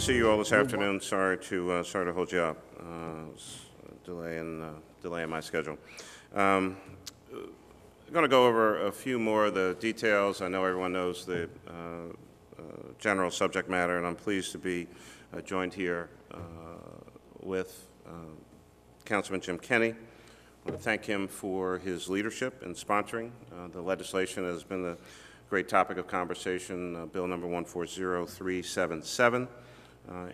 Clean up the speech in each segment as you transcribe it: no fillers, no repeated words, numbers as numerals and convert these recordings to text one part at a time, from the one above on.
Good to see you all this afternoon. Sorry to hold you up. Delay in my schedule. I'm going to go over a few more of the details. I know everyone knows the general subject matter, and I'm pleased to be joined here with Councilman Jim Kenney. I want to thank him for his leadership in sponsoring the legislation that has been the great topic of conversation, Bill number 140377.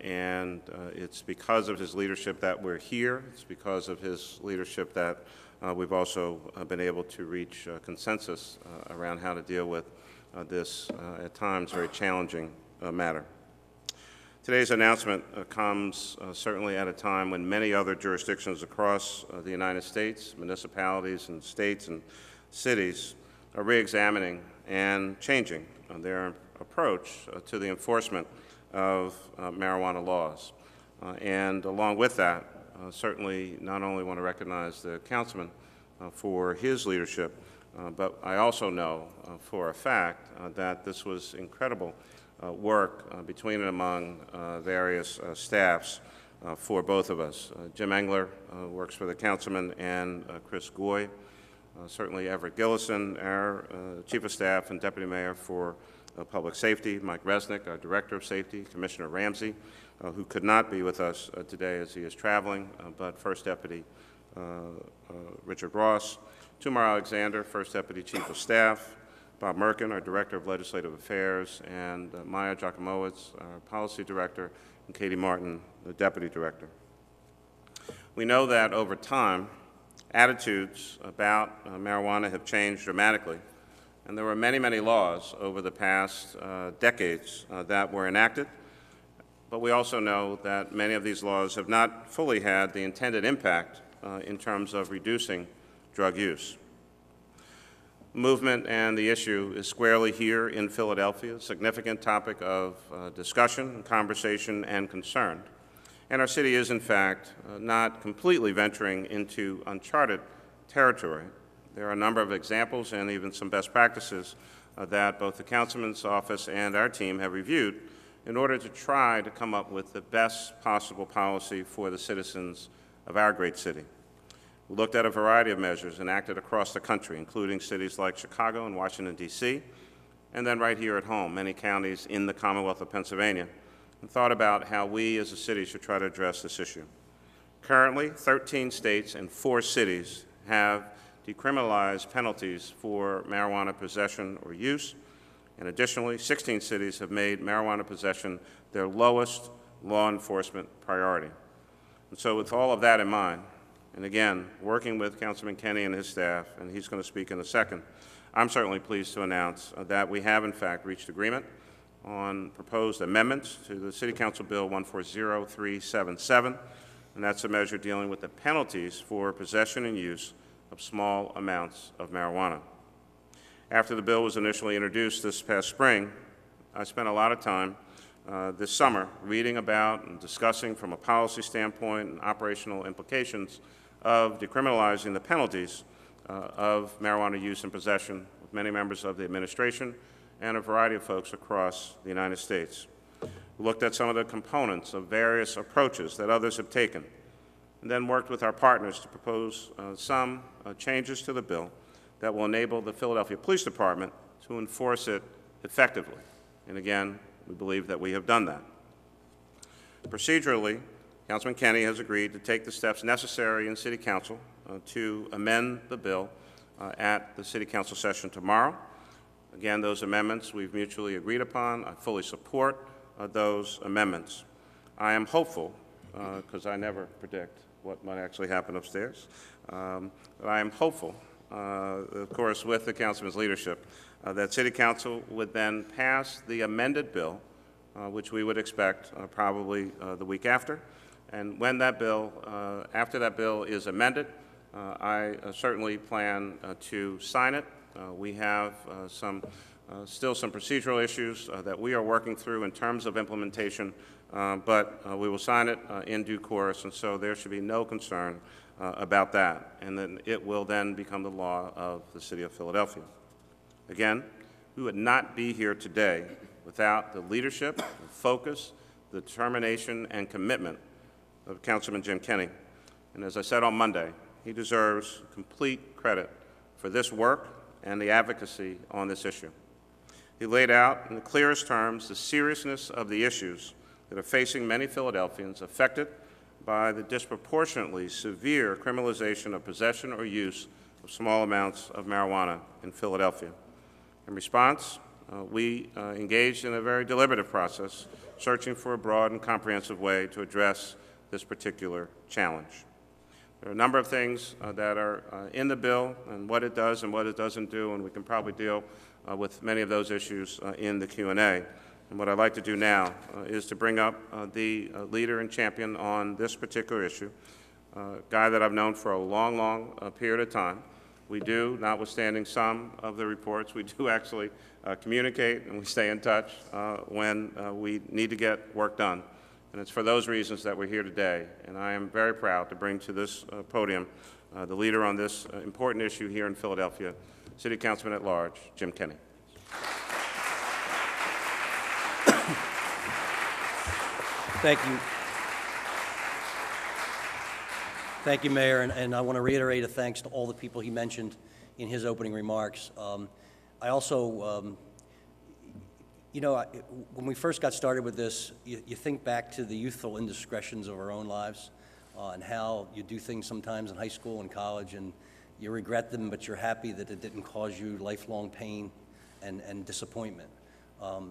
And it's because of his leadership that we're here. It's because of his leadership that we've also been able to reach consensus around how to deal with this, at times, very challenging matter. Today's announcement comes certainly at a time when many other jurisdictions across the United States, municipalities and states and cities, are re-examining and changing their approach to the enforcement of marijuana laws. And along with that, certainly not only want to recognize the councilman for his leadership, but I also know for a fact that this was incredible work between and among various staffs for both of us. Jim Engler works for the councilman, and Chris Goy. Certainly Everett Gillison, our Chief of Staff and Deputy Mayor for Public Safety, Mike Resnick, our Director of Safety, Commissioner Ramsey, who could not be with us today as he is traveling, but First Deputy Richard Ross, Tumar Alexander, First Deputy Chief of Staff, Bob Merkin, our Director of Legislative Affairs, and Maya Giacomowitz, our Policy Director, and Katie Martin, the Deputy Director. We know that over time, attitudes about marijuana have changed dramatically, and there were many, many laws over the past decades that were enacted, but we also know that many of these laws have not fully had the intended impact in terms of reducing drug use. Movement and the issue is squarely here in Philadelphia, a significant topic of discussion, conversation, and concern. And our city is, in fact, not completely venturing into uncharted territory. There are a number of examples and even some best practices that both the councilman's office and our team have reviewed in order to try to come up with the best possible policy for the citizens of our great city. We looked at a variety of measures enacted across the country, including cities like Chicago and Washington, D.C., and then right here at home, many counties in the Commonwealth of Pennsylvania, and thought about how we as a city should try to address this issue. Currently, 13 states and 4 cities have decriminalized penalties for marijuana possession or use, and additionally, 16 cities have made marijuana possession their lowest law enforcement priority. And so with all of that in mind, and again, working with Councilman Kenney and his staff, and he's going to speak in a second, I'm certainly pleased to announce that we have in fact reached agreement on proposed amendments to the City Council Bill 140377, and that's a measure dealing with the penalties for possession and use of small amounts of marijuana. After the bill was initially introduced this past spring, I spent a lot of time this summer reading about and discussing from a policy standpoint and operational implications of decriminalizing the penalties of marijuana use and possession with many members of the administration and a variety of folks across the United States. We looked at some of the components of various approaches that others have taken, and then worked with our partners to propose some changes to the bill that will enable the Philadelphia Police Department to enforce it effectively. And again, we believe that we have done that. Procedurally, Councilman Kenney has agreed to take the steps necessary in City Council to amend the bill at the City Council session tomorrow. Again, those amendments we've mutually agreed upon. I fully support those amendments. I am hopeful, because I never predict what might actually happen upstairs, but I am hopeful, of course, with the councilman's leadership, that City Council would then pass the amended bill, which we would expect probably the week after. And when that bill, after that bill is amended, I certainly plan to sign it. We have still some procedural issues that we are working through in terms of implementation, but we will sign it in due course, and so there should be no concern about that. And then it will then become the law of the City of Philadelphia. Again, we would not be here today without the leadership, the focus, the determination and commitment of Councilman Jim Kenney. And as I said on Monday, he deserves complete credit for this work and the advocacy on this issue. He laid out in the clearest terms the seriousness of the issues that are facing many Philadelphians affected by the disproportionately severe criminalization of possession or use of small amounts of marijuana in Philadelphia. In response, we engaged in a very deliberative process, searching for a broad and comprehensive way to address this particular challenge. There are a number of things that are in the bill and what it does and what it doesn't do, and we can probably deal with many of those issues in the Q&A. And what I'd like to do now is to bring up the leader and champion on this particular issue, a guy that I've known for a long, long period of time. We do, notwithstanding some of the reports, we do actually communicate and we stay in touch when we need to get work done. And it's for those reasons that we're here today. And I am very proud to bring to this podium the leader on this important issue here in Philadelphia, City Councilman at Large, Jim Kenney. Thank you. Thank you, Mayor, and I want to reiterate a thanks to all the people he mentioned in his opening remarks. I also, you know, when we first got started with this, you think back to the youthful indiscretions of our own lives and how you do things sometimes in high school and college and you regret them, but you're happy that it didn't cause you lifelong pain and disappointment.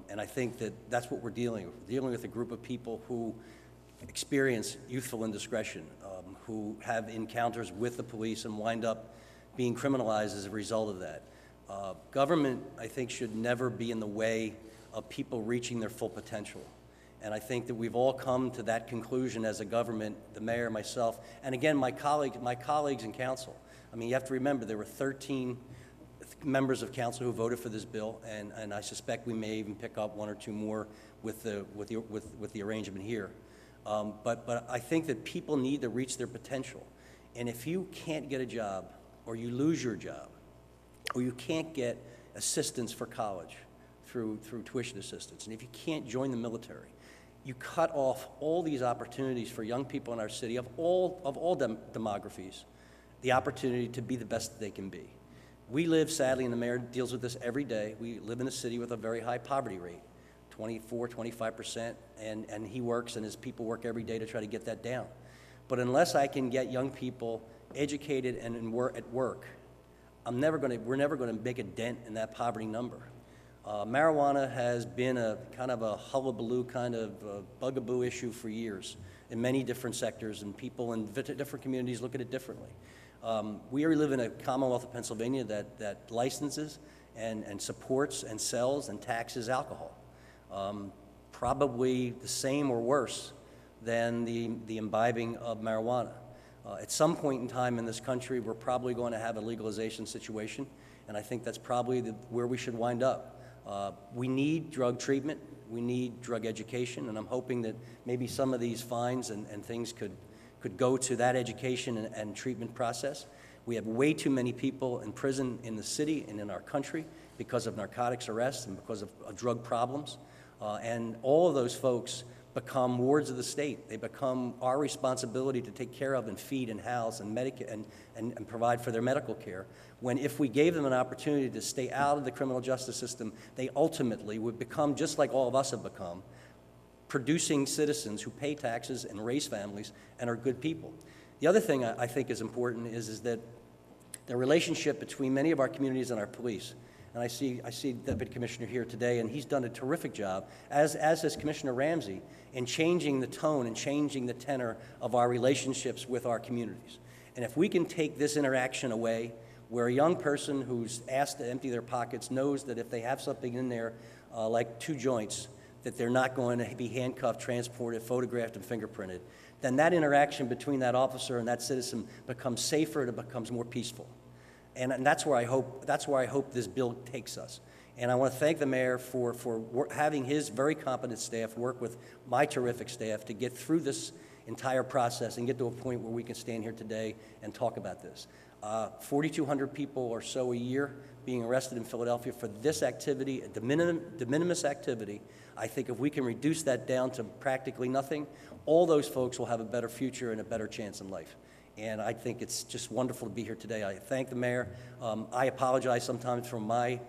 And I think that that's what we're dealing with. We're dealing with a group of people who experience youthful indiscretion, who have encounters with the police and wind up being criminalized as a result of that. Government, I think, should never be in the way of people reaching their full potential. And I think that we've all come to that conclusion as a government, the mayor, myself, and again, my colleagues in council. I mean, you have to remember there were 13 members of council who voted for this bill, and I suspect we may even pick up one or two more with the arrangement here. But I think that people need to reach their potential. And if you can't get a job, or you lose your job, or you can't get assistance for college through tuition assistance, and if you can't join the military, you cut off all these opportunities for young people in our city of all demographies, the opportunity to be the best that they can be. We live, sadly, and the mayor deals with this every day, we live in a city with a very high poverty rate, 24, 25%, and he works and his people work every day to try to get that down. But unless I can get young people educated and at work, we're never going to make a dent in that poverty number. Marijuana has been a kind of a hullabaloo kind of bugaboo issue for years in many different sectors, and people in different communities look at it differently. We live in a Commonwealth of Pennsylvania that licenses and supports and sells and taxes alcohol. Probably the same or worse than the imbibing of marijuana. At some point in time in this country, we're probably going to have a legalization situation, and I think that's probably where we should wind up. We need drug treatment, we need drug education, and I'm hoping that maybe some of these fines and things could go to that education and treatment process. We have way too many people in prison in the city and in our country because of narcotics arrests and because of drug problems. And all of those folks become wards of the state. They become our responsibility to take care of and feed and house and medicate and provide for their medical care. When if we gave them an opportunity to stay out of the criminal justice system, they ultimately would become, just like all of us have become, producing citizens who pay taxes and raise families and are good people. The other thing I think is important is that the relationship between many of our communities and our police. And I see Deputy Commissioner here today, and he's done a terrific job, as has Commissioner Ramsey, in changing the tone and changing the tenor of our relationships with our communities. And if we can take this interaction away, where a young person who's asked to empty their pockets knows that if they have something in there, like 2 joints, that they're not going to be handcuffed, transported, photographed, and fingerprinted, then that interaction between that officer and that citizen becomes safer and it becomes more peaceful. And that's where I hope this bill takes us. And I want to thank the mayor for having his very competent staff work with my terrific staff to get through this entire process and get to a point where we can stand here today and talk about this. 4,200 people or so a year being arrested in Philadelphia for this activity, a de minimis activity. I think if we can reduce that down to practically nothing, all those folks will have a better future and a better chance in life. And I think it's just wonderful to be here today. I thank the mayor. I apologize sometimes for my,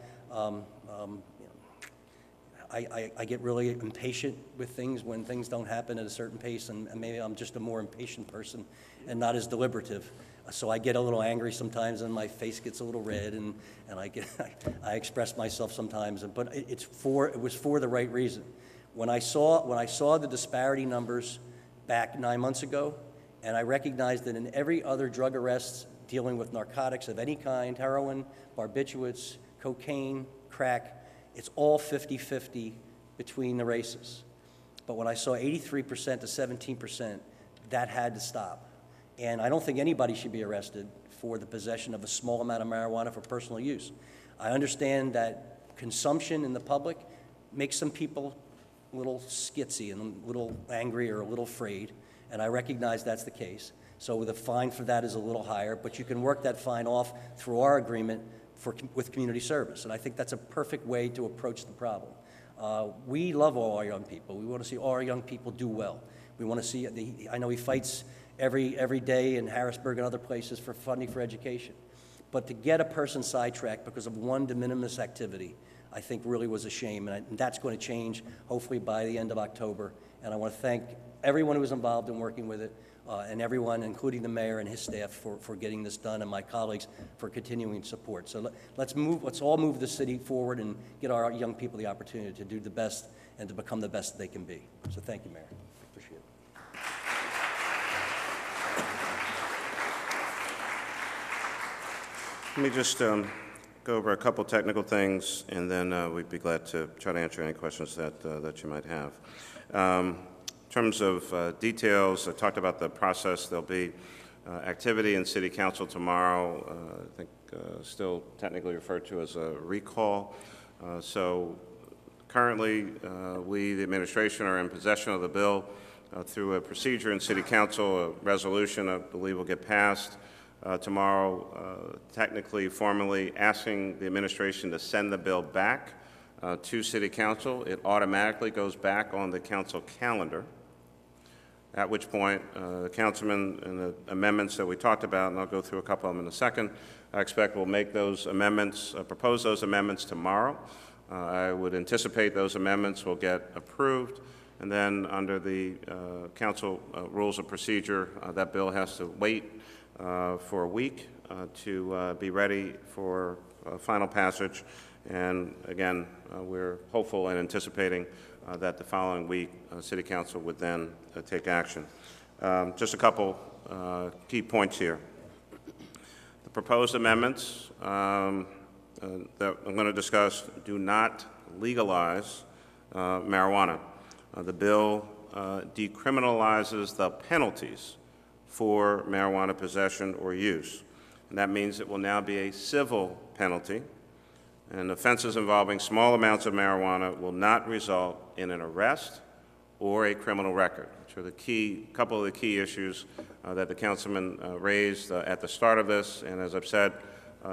I get really impatient with things when things don't happen at a certain pace, and maybe I'm just a more impatient person and not as deliberative. So I get a little angry sometimes, and my face gets a little red, and I express myself sometimes. But it was for the right reason. When I saw the disparity numbers back 9 months ago, and I recognized that in every other drug arrest dealing with narcotics of any kind, heroin, barbiturates, cocaine, crack, it's all 50-50 between the races. But when I saw 83% to 17%, that had to stop. And I don't think anybody should be arrested for the possession of a small amount of marijuana for personal use. I understand that consumption in the public makes some people a little skitsy and a little angry or a little afraid, and I recognize that's the case. So the fine for that is a little higher, but you can work that fine off through our agreement with community service, and I think that's a perfect way to approach the problem. We love all our young people. We want to see all our young people do well. We want to see, I know he fights every day in Harrisburg and other places for funding for education. But to get a person sidetracked because of one de minimis activity, I think really was a shame, and that's going to change hopefully by the end of October. And I want to thank everyone who was involved in working with it, and everyone, including the mayor and his staff, for getting this done, and my colleagues for continuing support. So let's all move the city forward and get our young people the opportunity to do the best and to become the best they can be. So thank you, Mayor. Appreciate it. Let me just go over a couple technical things, and then we'd be glad to try to answer any questions that you might have. In terms of details, I talked about the process. There'll be activity in City Council tomorrow, I think still technically referred to as a recall. So currently, we, the administration, are in possession of the bill through a procedure in City Council. A resolution, I believe, will get passed tomorrow, technically, formally asking the administration to send the bill back to City Council. It automatically goes back on the council calendar, at which point the councilman and the amendments that we talked about, and I'll go through a couple of them in a second, I expect we'll make those amendments, propose those amendments tomorrow. I would anticipate those amendments will get approved, and then under the council rules of procedure, that bill has to wait for a week to be ready for final passage. And again, we're hopeful and anticipating that the following week, City Council would then take action. Just a couple key points here. The proposed amendments that I'm going to discuss do not legalize marijuana. The bill decriminalizes the penalties for marijuana possession or use. And that means it will now be a civil penalty, and offenses involving small amounts of marijuana will not result in an arrest or a criminal record, which are the couple of the key issues that the councilman raised at the start of this. And as I've said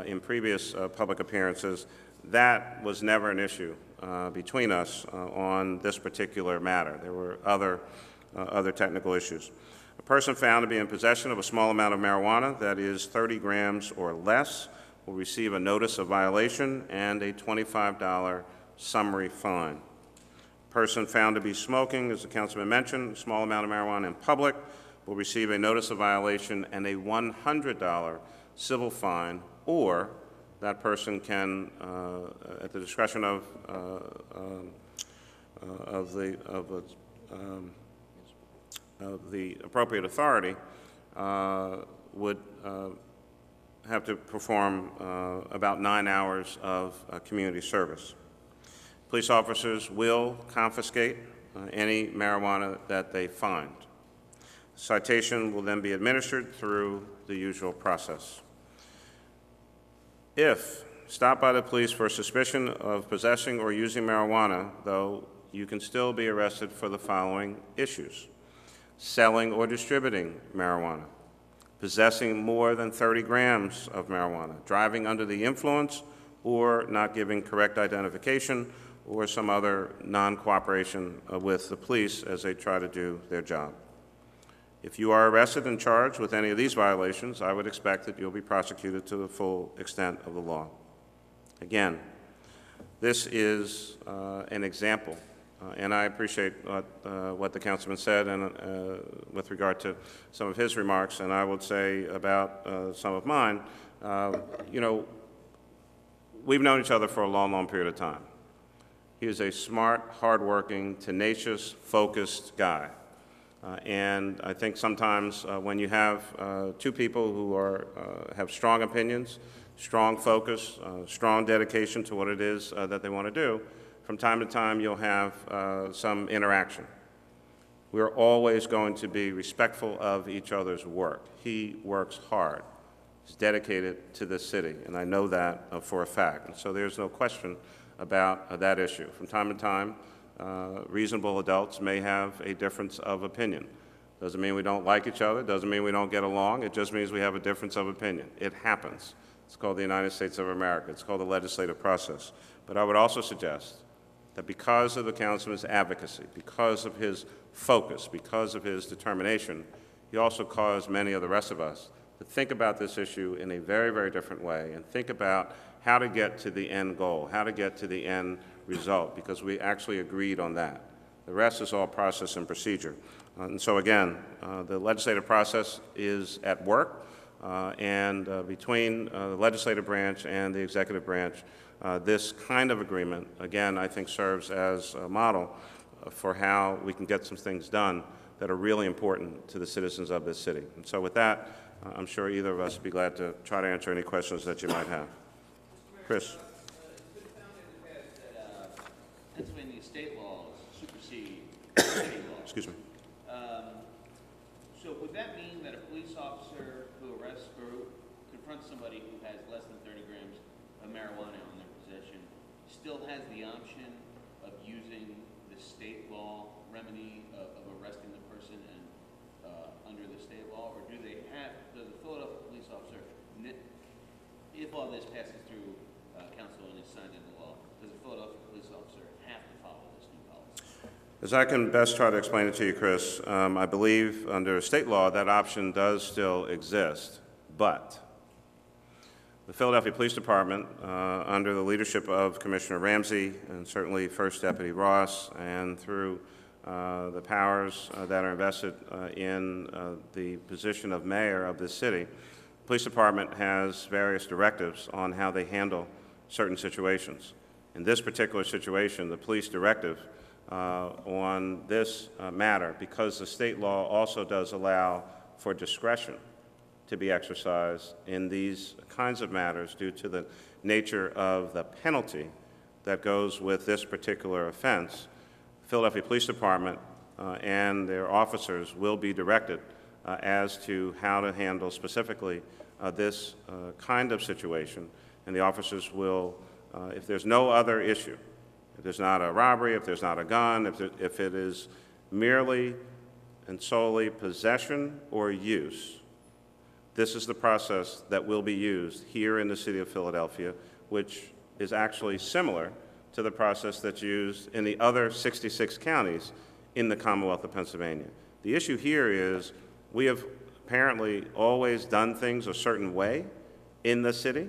in previous public appearances, that was never an issue between us on this particular matter. There were other technical issues. A person found to be in possession of a small amount of marijuana, that is 30 grams or less, will receive a notice of violation and a $25 summary fine. A person found to be smoking, as the councilman mentioned, a small amount of marijuana in public, will receive a notice of violation and a $100 civil fine, or that person can, at the discretion of the appropriate authority, would have to perform about 9 hours of community service. Police officers will confiscate any marijuana that they find. Citation will then be administered through the usual process. If stopped by the police for suspicion of possessing or using marijuana, though, you can still be arrested for the following issues: selling or distributing marijuana, possessing more than 30 grams of marijuana, driving under the influence, or not giving correct identification, or some other non-cooperation with the police as they try to do their job. If you are arrested and charged with any of these violations, I would expect that you'll be prosecuted to the full extent of the law. Again, this is an example, and I appreciate what the councilman said and with regard to some of his remarks, and I would say about some of mine. You know, we've known each other for a long, long period of time. He is a smart, hardworking, tenacious, focused guy. And I think sometimes when you have two people who have strong opinions, strong focus, strong dedication to what it is that they want to do, from time to time you'll have some interaction. We're always going to be respectful of each other's work. He works hard. He's dedicated to this city, and I know that for a fact. And so there's no question about that issue. From time to time, reasonable adults may have a difference of opinion. Doesn't mean we don't like each other, doesn't mean we don't get along, it just means we have a difference of opinion. It happens. It's called the United States of America. It's called the legislative process. But I would also suggest that because of the councilman's advocacy, because of his focus, because of his determination, he also caused many of the rest of us to think about this issue in a very, very different way and think about how to get to the end goal, how to get to the end result, because we actually agreed on that. The rest is all process and procedure. And so again, the legislative process is at work, and between the legislative branch and the executive branch, this kind of agreement, again, I think serves as a model for how we can get some things done that are really important to the citizens of this city. And so with that, I'm sure either of us would be glad to try to answer any questions that you might have. Chris. It's been found in the past that Pennsylvania state laws supersede city laws. Excuse me. So would that mean that a police officer who arrests or confronts somebody who has less than 30 grams of marijuana in their possession still has the option of using the state law remedy of arresting the person and under the state law, or does the Philadelphia police officer, if all this passes through council and is signed into law, does the Philadelphia police officer have to follow this new policy? As I can best try to explain it to you, Chris, I believe under state law that option does still exist, but the Philadelphia Police Department, under the leadership of Commissioner Ramsey and certainly First Deputy Ross, and through the powers that are invested in the position of mayor of this city, the police department has various directives on how they handle certain situations. In this particular situation, the police directive on this matter, because the state law also does allow for discretion to be exercised in these kinds of matters due to the nature of the penalty that goes with this particular offense, the Philadelphia Police Department and their officers will be directed as to how to handle specifically this kind of situation, and the officers will, if there's no other issue, if there's not a robbery, if there's not a gun, if it is merely and solely possession or use, this is the process that will be used here in the city of Philadelphia, which is actually similar to the process that's used in the other 66 counties in the Commonwealth of Pennsylvania. The issue here is we have apparently always done things a certain way in the city,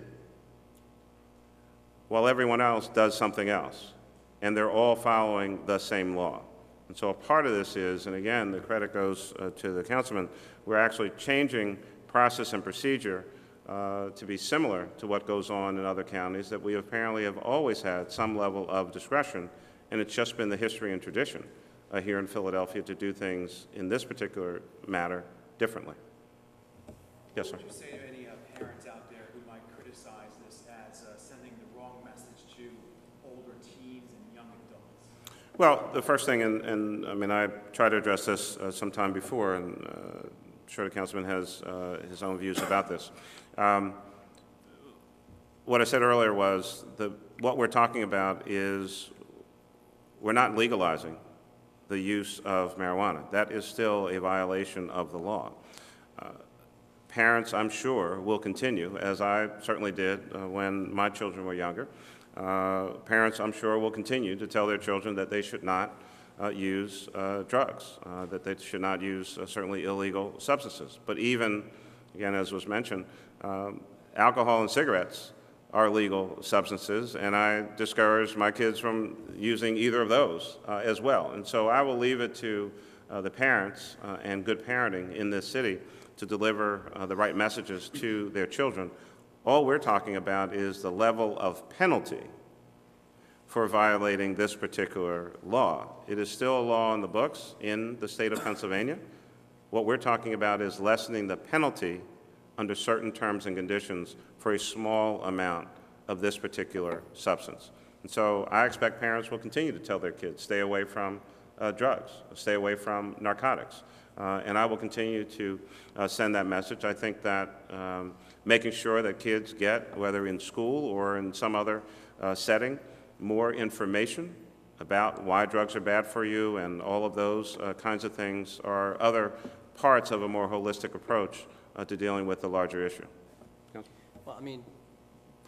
while everyone else does something else, and they're all following the same law. And so a part of this is, and again, the credit goes to the councilman, we're actually changing process and procedure to be similar to what goes on in other counties, that we apparently have always had some level of discretion, and it's just been the history and tradition here in Philadelphia to do things in this particular matter differently. Yes, sir. What would you say to any parents out there who might criticize this as sending the wrong message to older teens and young adults? Well, the first thing, and I mean, I tried to address this sometime before, and I'm sure the councilman has his own views about this. What I said earlier was what we're talking about is we're not legalizing the use of marijuana. That is still a violation of the law. parents, I'm sure, will continue, as I certainly did when my children were younger. Parents, I'm sure, will continue to tell their children that they should not use drugs, that they should not use certainly illegal substances. But even, again, as was mentioned, alcohol and cigarettes are legal substances, and I discourage my kids from using either of those as well. And so I will leave it to the parents and good parenting in this city to deliver the right messages to their children. All we're talking about is the level of penalty for violating this particular law. It is still a law on the books in the state of Pennsylvania. What we're talking about is lessening the penalty under certain terms and conditions for a small amount of this particular substance. And so I expect parents will continue to tell their kids, stay away from drugs, stay away from narcotics. And I will continue to send that message. I think that making sure that kids get, whether in school or in some other setting, more information about why drugs are bad for you and all of those kinds of things are other parts of a more holistic approach to dealing with the larger issue. Well, I mean,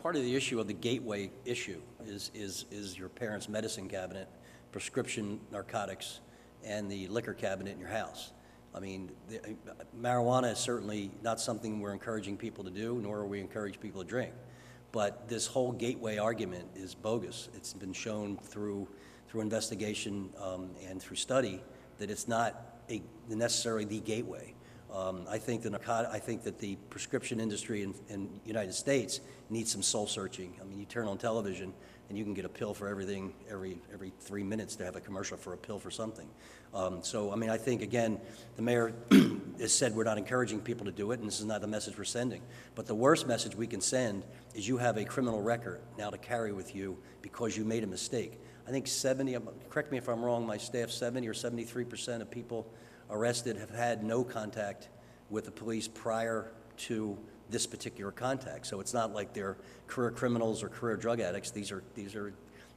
part of the issue of the gateway issue is your parents' medicine cabinet, prescription narcotics, and the liquor cabinet in your house. I mean, marijuana is certainly not something we're encouraging people to do, nor are we encourage people to drink. But this whole gateway argument is bogus. It's been shown through investigation and through study that it's not necessarily the gateway. I think that the prescription industry in the United States needs some soul searching. I mean, you turn on television and you can get a pill for everything every 3 minutes to have a commercial for a pill for something. So, I mean, I think, again, the mayor has said we're not encouraging people to do it, and this is not the message we're sending. But the worst message we can send is you have a criminal record now to carry with you because you made a mistake. I think 70, correct me if I'm wrong, my staff, 70 or 73% of people arrested have had no contact with the police prior to this particular contact. So it's not like they're career criminals or career drug addicts. These are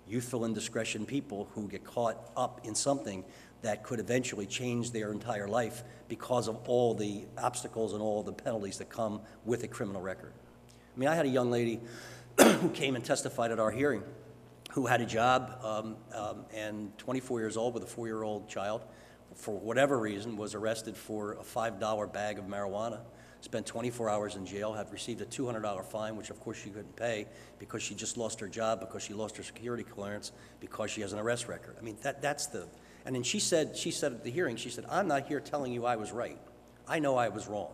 youthful indiscretion people who get caught up in something that could eventually change their entire life because of all the obstacles and all the penalties that come with a criminal record. I mean, I had a young lady who came and testified at our hearing who had a job and 24 years old with a 4-year-old child, for whatever reason, was arrested for a $5 bag of marijuana, spent 24 hours in jail, have received a $200 fine, which of course she couldn't pay because she just lost her job, because she lost her security clearance, because she has an arrest record. I mean, that's the, and then she said at the hearing, she said, I'm not here telling you I was right. I know I was wrong.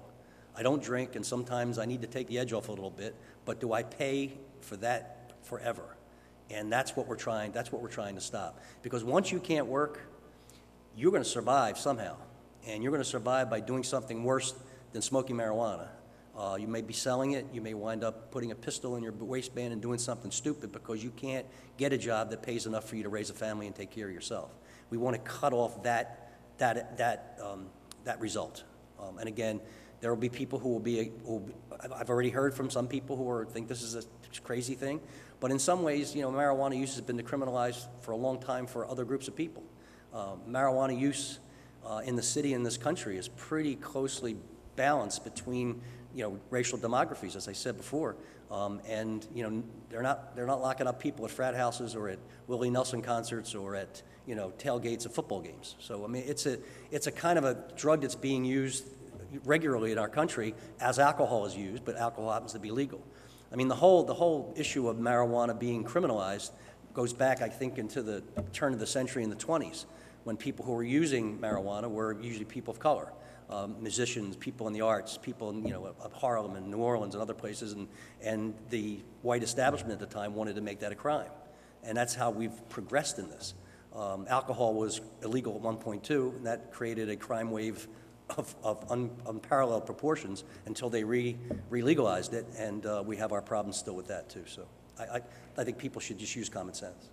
I don't drink, and sometimes I need to take the edge off a little bit, but do I pay for that forever? And that's what we're trying to stop. Because once you can't work, you're going to survive somehow. And you're going to survive by doing something worse than smoking marijuana. You may be selling it. You may wind up putting a pistol in your waistband and doing something stupid because you can't get a job that pays enough for you to raise a family and take care of yourself. We want to cut off that result. And again, there will be people who will be, I've already heard from some people who think this is a crazy thing. But in some ways, you know, marijuana use has been decriminalized for a long time for other groups of people. Marijuana use in the city and this country is pretty closely balanced between, you know, racial demographies, as I said before, and you know, they're not locking up people at frat houses or at Willie Nelson concerts or at, you know, tailgates of football games. So I mean, it's a kind of a drug that's being used regularly in our country as alcohol is used, but alcohol happens to be legal. I mean, the whole issue of marijuana being criminalized goes back, I think, into the turn of the century in the 20s, when people who were using marijuana were usually people of color, musicians, people in the arts, people in, you know, of Harlem and New Orleans and other places, and the white establishment at the time wanted to make that a crime. And that's how we've progressed in this. Alcohol was illegal at one point too, and that created a crime wave of unparalleled proportions until they re-legalized it, and we have our problems still with that too. So I think people should just use common sense.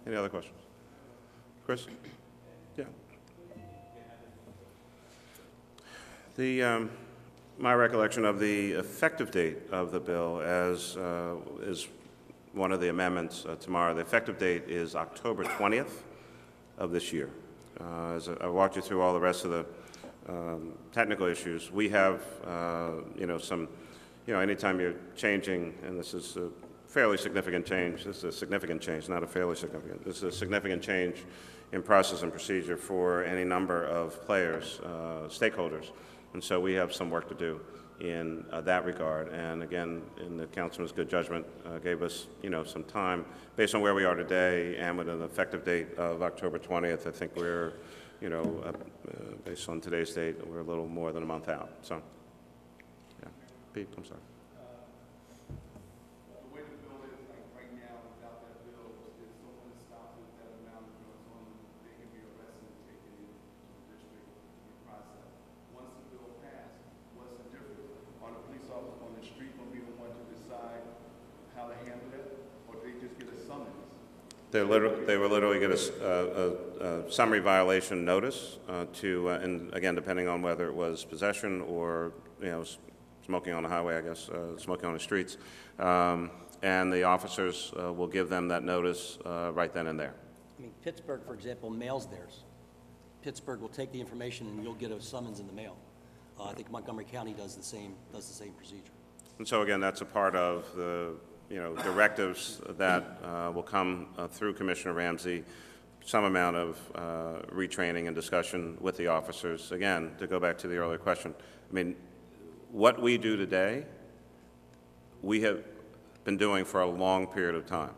Any other questions? Chris? Yeah. My recollection of the effective date of the bill as is one of the amendments tomorrow. The effective date is October 20th of this year. As I walked you through all the rest of the technical issues. We have, anytime you're changing, and this is a fairly significant change, this is a significant change, not a fairly significant, this is a significant change in process and procedure for any number of players, stakeholders. And so we have some work to do in that regard. And again, in the councilman's good judgment, gave us, some time based on where we are today and with an effective date of October 20th. I think we're, based on today's date, we're a little more than a month out. So, yeah. Pete, I'm sorry. The way the bill is, like right now, without that bill, if someone stops with that amount of drugs on them, they can be arrested and taken into the district to be processed. Once the bill passed, what's the difference? Are the police officers on the street going to be the one to decide how to handle it, or do they just get a summons? They will literally get a summary violation notice and again, depending on whether it was possession or, smoking on the highway, I guess, smoking on the streets. And the officers will give them that notice right then and there. I mean, Pittsburgh, for example, mails theirs. Pittsburgh will take the information and you'll get a summons in the mail. I think Montgomery County does the same procedure. And so again, that's a part of the directives that will come through Commissioner Ramsey, some amount of retraining and discussion with the officers. Again, to go back to the earlier question, I mean, what we do today, we have been doing for a long period of time.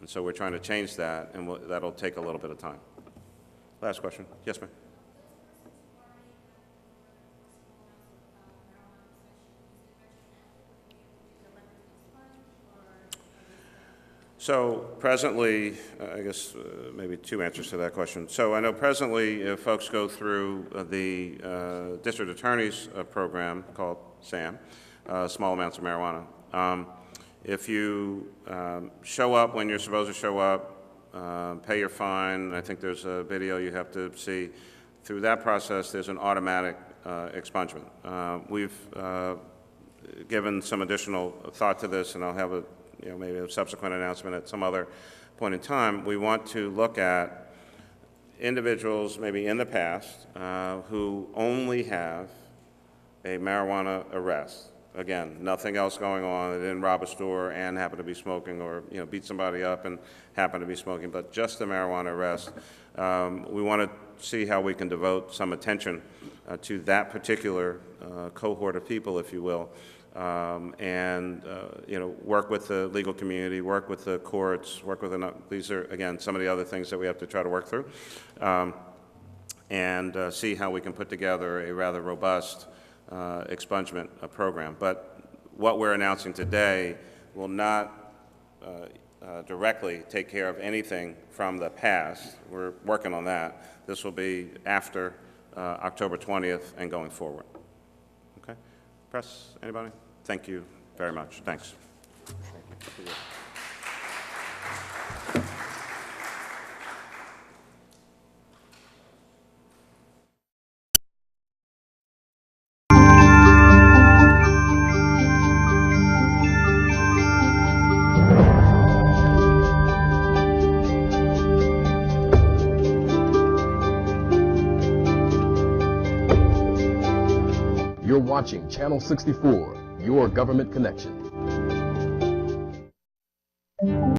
And so we're trying to change that, and that'll take a little bit of time. Last question. Yes, ma'am. So presently, I guess maybe two answers to that question. So I know presently if folks go through the district attorney's program called SAM, small amounts of marijuana. If you show up when you're supposed to show up, pay your fine, I think there's a video you have to see. Through that process, there's an automatic expungement. We've given some additional thought to this, and I'll have maybe a subsequent announcement at some other point in time. We want to look at individuals maybe in the past who only have a marijuana arrest. Again, nothing else going on. They didn't rob a store and happen to be smoking, or beat somebody up and happen to be smoking, but just the marijuana arrest. We want to see how we can devote some attention to that particular cohort of people, if you will. And work with the legal community, work with the courts, work with these are, again, some of the other things that we have to try to work through, and see how we can put together a rather robust expungement program. But what we're announcing today will not directly take care of anything from the past. We're working on that. This will be after October 20th and going forward. Okay? Press, anybody? Thank you very much. Thanks. You're watching Channel 64, your government connection.